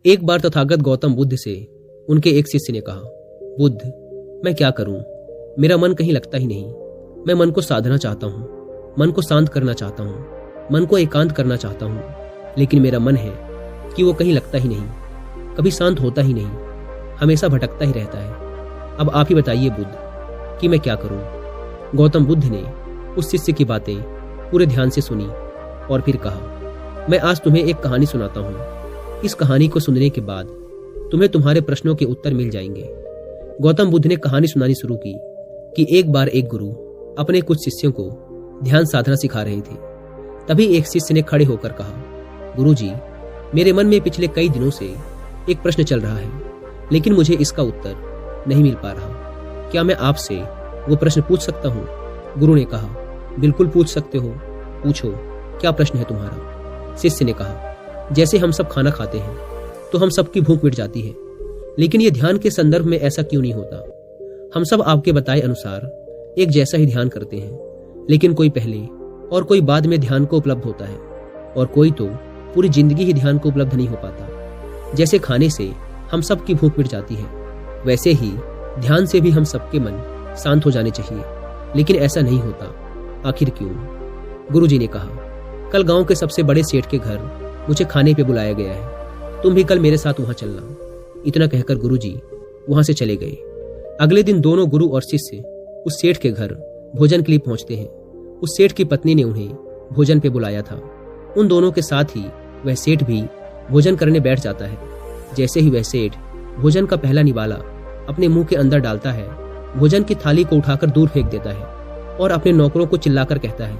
एक बार तथागत गौतम बुद्ध से उनके एक शिष्य ने कहा, बुद्ध, मैं क्या करूं? मेरा मन कहीं लगता ही नहीं। मैं मन को साधना चाहता हूं, मन को शांत करना चाहता हूं, मन को एकांत करना चाहता हूं, लेकिन मेरा मन है कि वो कहीं लगता ही नहीं, कभी शांत होता ही नहीं, हमेशा भटकता ही रहता है। अब आप ही बताइए बुद्ध कि मैं क्या करूं? गौतम बुद्ध ने उस शिष्य की बातें पूरे ध्यान से सुनी और फिर कहा, मैं आज तुम्हें एक कहानी सुनाता हूं। इस कहानी को सुनने के बाद तुम्हें तुम्हारे प्रश्नों के उत्तर मिल जाएंगे। गौतम बुद्ध ने कहानी सुनानी शुरू की कि एक बार एक गुरु अपने कुछ शिष्यों को ध्यान साधना सिखा रहे थे। तभी एक शिष्य ने खड़े होकर कहा, गुरुजी, मेरे मन में पिछले कई दिनों से एक प्रश्न चल रहा है, लेकिन मुझे इसका उत्तर नहीं मिल पा रहा। क्या मैं आपसे वो प्रश्न पूछ सकता हूँ? गुरु ने कहा, बिल्कुल पूछ सकते हो, पूछो, क्या प्रश्न है तुम्हारा? शिष्य ने कहा, जैसे हम सब खाना खाते हैं तो हम सबकी भूख मिट जाती है, लेकिन ये ध्यान के संदर्भ में ऐसा क्यों नहीं होता? हम सब आपके बताए अनुसार एक जैसा ही ध्यान करते हैं, लेकिन कोई पहले और कोई बाद में ध्यान को उपलब्ध होता है, और कोई तो पूरी जिंदगी ही ध्यान को उपलब्ध नहीं हो पाता। जैसे खाने से हम सब की भूख मिट जाती है, वैसे ही ध्यान से भी हम सबके मन शांत हो जाने चाहिए, लेकिन ऐसा नहीं होता। आखिर क्यों? गुरुजी ने कहा, कल गांव के सबसे बड़े सेठ के घर मुझे खाने पे बुलाया गया है, तुम भी कल मेरे साथ वहां चलना। इतना कहकर गुरुजी वहां से चले गए। अगले दिन दोनों गुरु और शिष्य उस सेठ के घर भोजन के लिए पहुंचते हैं। उस सेठ की पत्नी ने उन्हें भोजन पे बुलाया था। उन दोनों के साथ ही वह सेठ भी भोजन करने बैठ जाता है। जैसे ही वह सेठ भोजन का पहला निवाला अपने मुंह के अंदर डालता है, भोजन की थाली को उठाकर दूर फेंक देता है और अपने नौकरों को चिल्लाकर कहता है,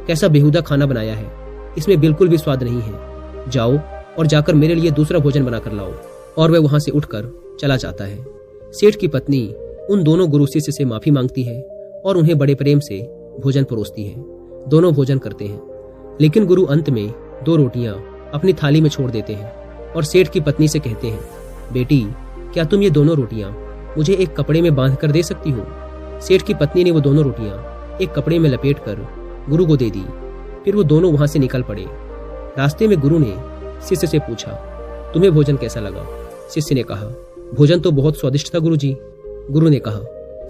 कैसा बेहुदा खाना बनाया है, इसमें बिल्कुल भी स्वाद नहीं है। जाओ और जाकर मेरे लिए दूसरा भोजन बनाकर लाओ। और वह वहां से उठकर चला जाता है। सेठ की पत्नी उन दोनों गुरु शिष्य से माफी मांगती है और उन्हें बड़े प्रेम से भोजन परोसती है। दोनों भोजन करते हैं, लेकिन गुरु अंत में 2 रोटियां अपनी थाली में छोड़ देते हैं और सेठ की पत्नी से कहते हैं, बेटी, क्या तुम ये दोनों रोटियां मुझे एक कपड़े में बांध कर दे सकती हो? सेठ की पत्नी ने वो दोनों रोटियां एक कपड़े में लपेटकर गुरु को दे दी। फिर वो दोनों वहां से निकल पड़े। रास्ते में गुरु ने शिष्य से पूछा, तुम्हें भोजन कैसा लगा? शिष्य ने कहा, भोजन तो बहुत स्वादिष्ट था गुरुजी। गुरु ने कहा,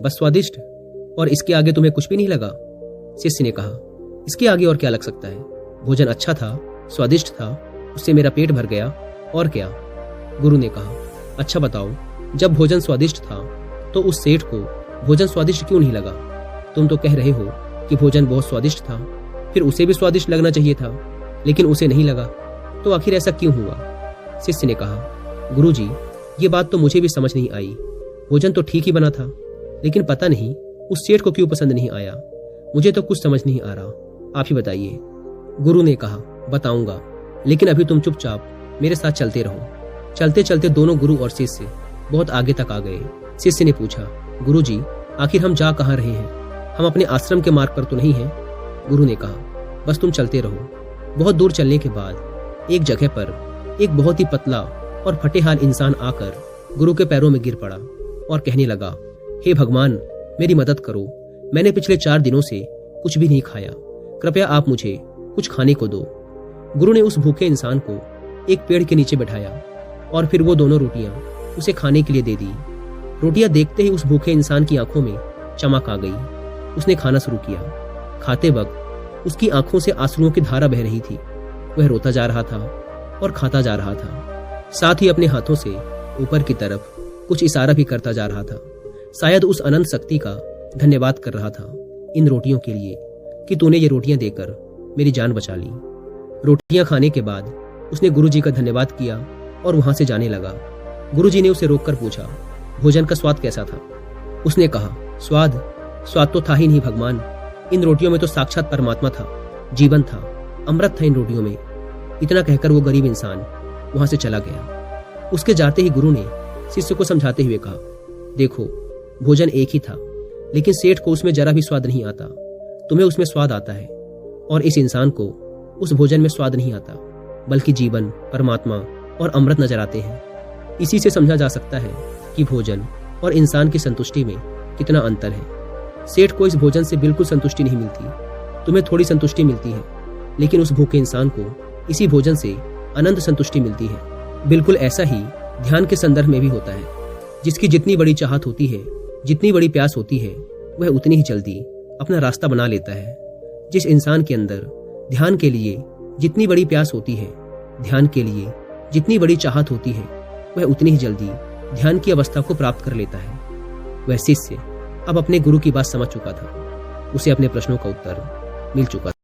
बस स्वादिष्ट, और इसके आगे तुम्हें कुछ भी नहीं लगा? शिष्य ने कहा, इसके आगे और क्या लग सकता है? भोजन अच्छा था, स्वादिष्ट था, उससे मेरा पेट भर गया, और क्या? गुरु ने कहा, अच्छा बताओ, जब भोजन स्वादिष्ट था तो उस सेठ को भोजन स्वादिष्ट क्यों नहीं लगा? तुम तो कह रहे हो कि भोजन बहुत स्वादिष्ट था, फिर उसे भी स्वादिष्ट लगना चाहिए था, लेकिन उसे नहीं लगा, तो आखिर ऐसा क्यों हुआ? शिष्य ने कहा, गुरुजी, ये बात तो मुझे भी समझ नहीं आई। भोजन तो ठीक ही बना था, लेकिन पता नहीं उस सेठ को क्यों पसंद नहीं आया। मुझे तो कुछ समझ नहीं आ रहा, आप ही बताइए। गुरु ने कहा, बताऊंगा, लेकिन अभी तुम चुपचाप मेरे साथ चलते रहो। चलते चलते दोनों गुरु और शिष्य बहुत आगे तक आ गए। शिष्य ने पूछा, गुरुजी, आखिर हम जा कहाँ रहे हैं? हम अपने आश्रम के मार्ग पर तो नहीं हैं? गुरु ने कहा, बस तुम चलते रहो। बहुत दूर चलने के बाद एक जगह पर एक बहुत ही पतला और फटेहाल इंसान आकर गुरु के पैरों में गिर पड़ा और कहने लगा, हे भगवान, मेरी मदद करो। मैंने पिछले 4 दिनों से कुछ भी नहीं खाया, कृपया आप मुझे कुछ खाने को दो। गुरु ने उस भूखे इंसान को एक पेड़ के नीचे बैठाया और फिर वो दोनों रोटियां उसे खाने के लिए दे दी। रोटियां देखते ही उस भूखे इंसान की आंखों में चमक आ गई। उसने खाना शुरू किया। खाते वक्त उसकी आंखों से आंसुओं की धारा बह रही थी। वह रोता जा रहा था और खाता जा रहा था, साथ ही अपने हाथों से ऊपर की तरफ कुछ इशारा भी करता जा रहा था। शायद उस अनंत शक्ति का धन्यवाद कर रहा था इन रोटियों के लिए कि तूने ये रोटियां देकर मेरी जान बचा ली। रोटियां खाने के बाद उसने गुरुजी का धन्यवाद किया और वहां से जाने लगा। गुरुजी ने उसे रोककर पूछा, भोजन का स्वाद कैसा था? उसने कहा, स्वाद तो था ही नहीं भगवान। इन रोटियों में तो साक्षात परमात्मा था, जीवन था, अमृत था इन रोटियों में। इतना कहकर वो गरीब इंसान वहां से चला गया। उसके जाते ही गुरु ने शिष्य को समझाते हुए कहा, देखो, भोजन एक ही था, लेकिन सेठ को उसमें जरा भी स्वाद नहीं आता। तुम्हें उसमें स्वाद आता है, और इस इंसान को उस भोजन में स्वाद नहीं आता, बल्कि जीवन, परमात्मा और अमृत नजर आते हैं। इसी से समझा जा सकता है कि भोजन और इंसान की संतुष्टि में कितना अंतर है। सेठ को इस भोजन से बिल्कुल संतुष्टि नहीं मिलती, तुम्हें थोड़ी संतुष्टि मिलती है, लेकिन उस भूखे इंसान को इसी भोजन से अनंत संतुष्टि मिलती है। बिल्कुल ऐसा ही ध्यान के संदर्भ में भी होता है। जिसकी जितनी बड़ी चाहत होती है, जितनी बड़ी प्यास होती है, वह उतनी ही जल्दी अपना रास्ता बना लेता है। जिस इंसान के अंदर ध्यान के लिए जितनी बड़ी प्यास होती है, ध्यान के लिए जितनी बड़ी चाहत होती है, वह उतनी ही जल्दी ध्यान की अवस्था को प्राप्त कर लेता है। वह शिष्य अब अपने गुरु की बात समझ चुका था। उसे अपने प्रश्नों का उत्तर मिल चुका था।